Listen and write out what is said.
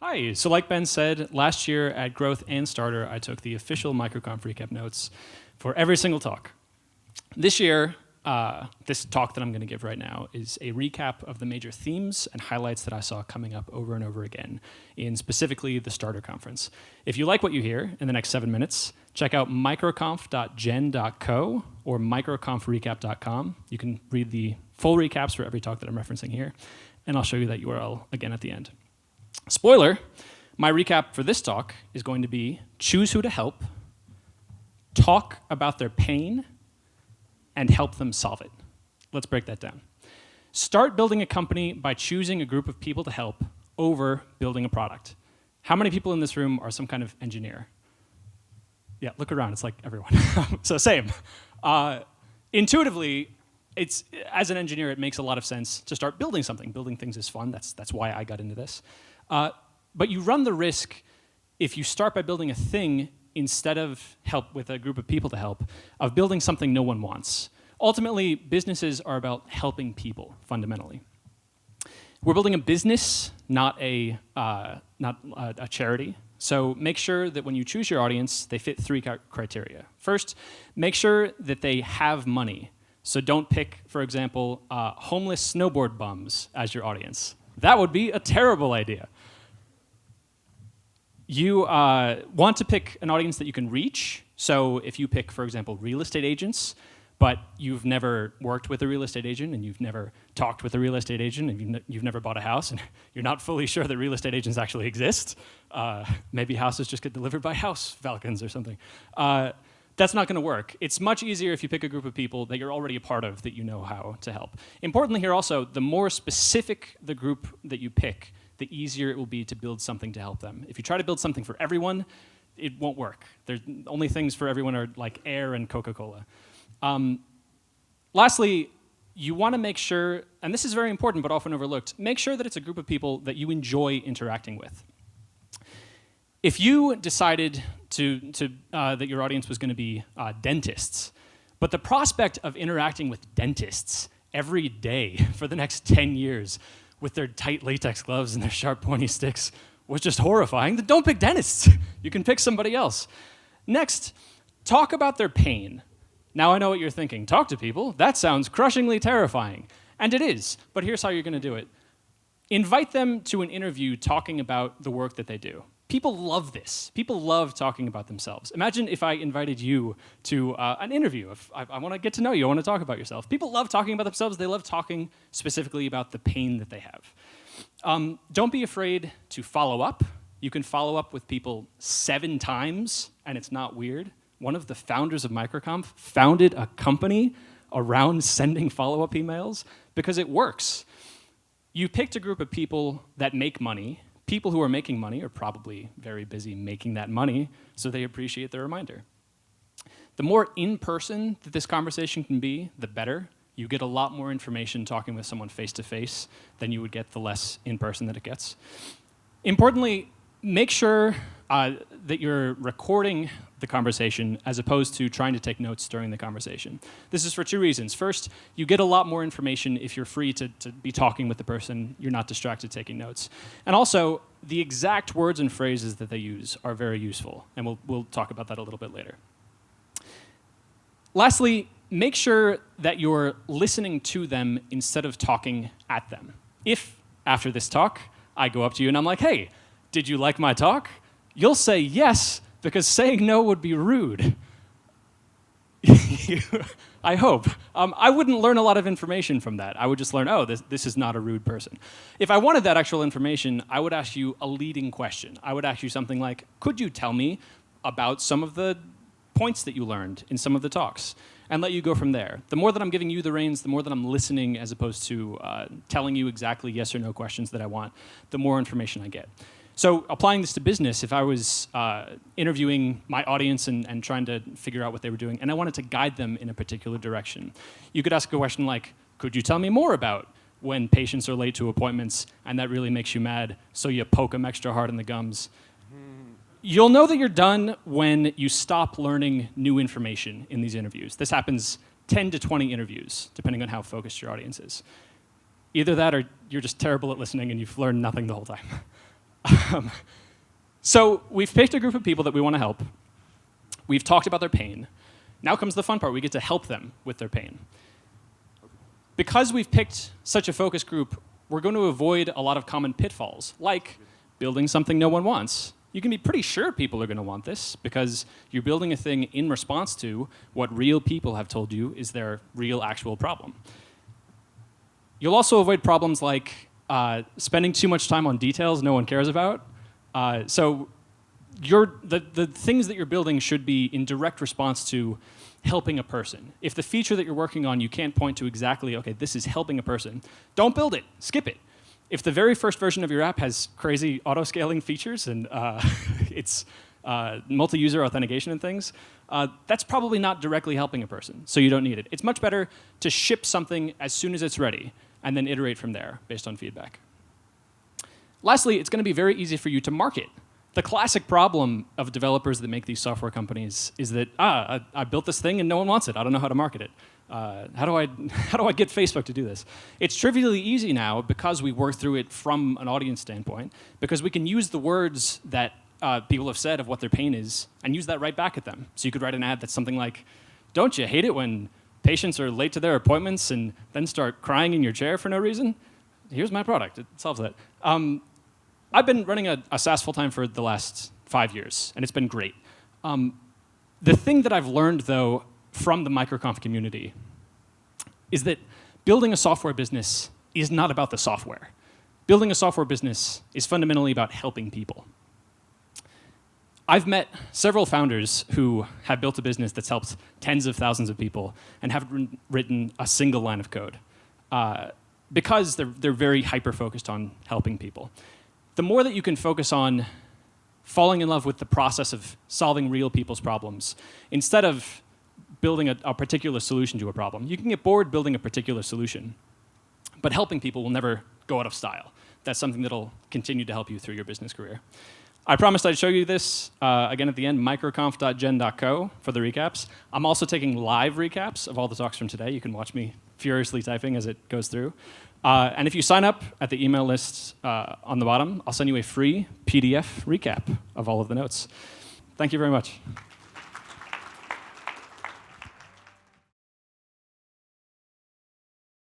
Hi. So like Ben said, last year at Growth and Starter, I took the official Microconf Recap notes for every single talk. This year, this talk that I'm going to give right now is a recap of the major themes and highlights that I saw coming up over and over again in specifically the Starter Conference. If you like what you hear in the next 7 minutes, check out microconf.gen.co or microconfrecap.com. You can read the full recaps for every talk that I'm referencing here, and I'll show you that URL again at the end. Spoiler, my recap for this talk is going to be choose who to help, talk about their pain, and help them solve it. Let's break that down. Start building a company by choosing a group of people to help over building a product. How many people in this room are some kind of engineer? Yeah, look around, it's like everyone. So same. Intuitively, as an engineer, it makes a lot of sense to start building something. Building things is fun, that's why I got into this. But you run the risk, if you start by building a thing instead of help with a group of people to help, of building something no one wants. Ultimately, businesses are about helping people, fundamentally. We're building a business, not a charity. So make sure that when you choose your audience, they fit 3 criteria. First, make sure that they have money. So don't pick, for example, homeless snowboard bums as your audience. That would be a terrible idea. You want to pick an audience that you can reach. So if you pick, for example, real estate agents, but you've never worked with a real estate agent and you've never talked with a real estate agent and you've never bought a house and you're not fully sure that real estate agents actually exist, maybe houses just get delivered by house falcons or something. That's not going to work. It's much easier if you pick a group of people that you're already a part of that you know how to help. Importantly here also, the more specific the group that you pick, the easier it will be to build something to help them. If you try to build something for everyone, it won't work. There's only things for everyone are like air and Coca-Cola. Lastly, you want to make sure, and this is very important but often overlooked, make sure that it's a group of people that you enjoy interacting with. If you decided that your audience was going to be dentists, but the prospect of interacting with dentists every day for the next 10 years with their tight latex gloves and their sharp pointy sticks was just horrifying, then don't pick dentists. You can pick somebody else. Next, talk about their pain. Now I know what you're thinking. Talk to people? That sounds crushingly terrifying. And it is, but here's how you're going to do it. Invite them to an interview talking about the work that they do. People love this. People love talking about themselves. Imagine if I invited you to an interview. If I want to get to know you, I want to talk about yourself. People love talking about themselves. They love talking specifically about the pain that they have. Don't be afraid to follow up. You can follow up with people 7 times, and it's not weird. One of the founders of Microconf founded a company around sending follow-up emails because it works. You picked a group of people that make money. People who are making money are probably very busy making that money, so they appreciate the reminder. The more in-person that this conversation can be, the better. You get a lot more information talking with someone face-to-face than you would get the less in-person that it gets. Importantly, make sure that you're recording the conversation as opposed to trying to take notes during the conversation. This is for 2 reasons. First, you get a lot more information if you're free to be talking with the person. You're not distracted taking notes. And also, the exact words and phrases that they use are very useful, and we'll talk about that a little bit later. Lastly, make sure that you're listening to them instead of talking at them. If, after this talk, I go up to you and I'm like, hey, did you like my talk? You'll say yes, because saying no would be rude. I hope. I wouldn't learn a lot of information from that. I would just learn, oh, this is not a rude person. If I wanted that actual information, I would ask you a leading question. I would ask you something like, could you tell me about some of the points that you learned in some of the talks? And let you go from there. The more that I'm giving you the reins, the more that I'm listening as opposed to telling you exactly yes or no questions that I want, the more information I get. So applying this to business, if I was interviewing my audience and trying to figure out what they were doing, and I wanted to guide them in a particular direction, you could ask a question like, could you tell me more about when patients are late to appointments and that really makes you mad, so you poke them extra hard in the gums? You'll know that you're done when you stop learning new information in these interviews. This happens 10 to 20 interviews, depending on how focused your audience is. Either that or you're just terrible at listening and you've learned nothing the whole time. So we've picked a group of people that we want to help. We've talked about their pain. Now comes the fun part. We get to help them with their pain. Because we've picked such a focus group, we're going to avoid a lot of common pitfalls, like building something no one wants. You can be pretty sure people are going to want this because you're building a thing in response to what real people have told you is their real actual problem. You'll also avoid problems like spending too much time on details no one cares about. So the things that you're building should be in direct response to helping a person. If the feature that you're working on, you can't point to exactly, okay, this is helping a person, don't build it, skip it. If the very first version of your app has crazy auto-scaling features and it's multi-user authentication and things, that's probably not directly helping a person, so you don't need it. It's much better to ship something as soon as it's ready and then iterate from there based on feedback. Lastly, it's going to be very easy for you to market. The classic problem of developers that make these software companies is that, I built this thing and no one wants it. I don't know how to market it. How do I get Facebook to do this? It's trivially easy now because we work through it from an audience standpoint, because we can use the words that people have said of what their pain is and use that right back at them. So you could write an ad that's something like, don't you hate it when patients are late to their appointments and then start crying in your chair for no reason? Here's my product. It solves that. I've been running a SaaS full-time for the last 5 years, and it's been great. The thing that I've learned, though, from the Microconf community is that building a software business is not about the software. Building a software business is fundamentally about helping people. I've met several founders who have built a business that's helped tens of thousands of people and haven't written a single line of code because they're very hyper-focused on helping people. The more that you can focus on falling in love with the process of solving real people's problems, instead of building a particular solution to a problem. You can get bored building a particular solution, but helping people will never go out of style. That's something that'll continue to help you through your business career. I promised I'd show you this again at the end, microconf.gen.co for the recaps. I'm also taking live recaps of all the talks from today. You can watch me furiously typing as it goes through. And if you sign up at the email list on the bottom, I'll send you a free PDF recap of all of the notes. Thank you very much.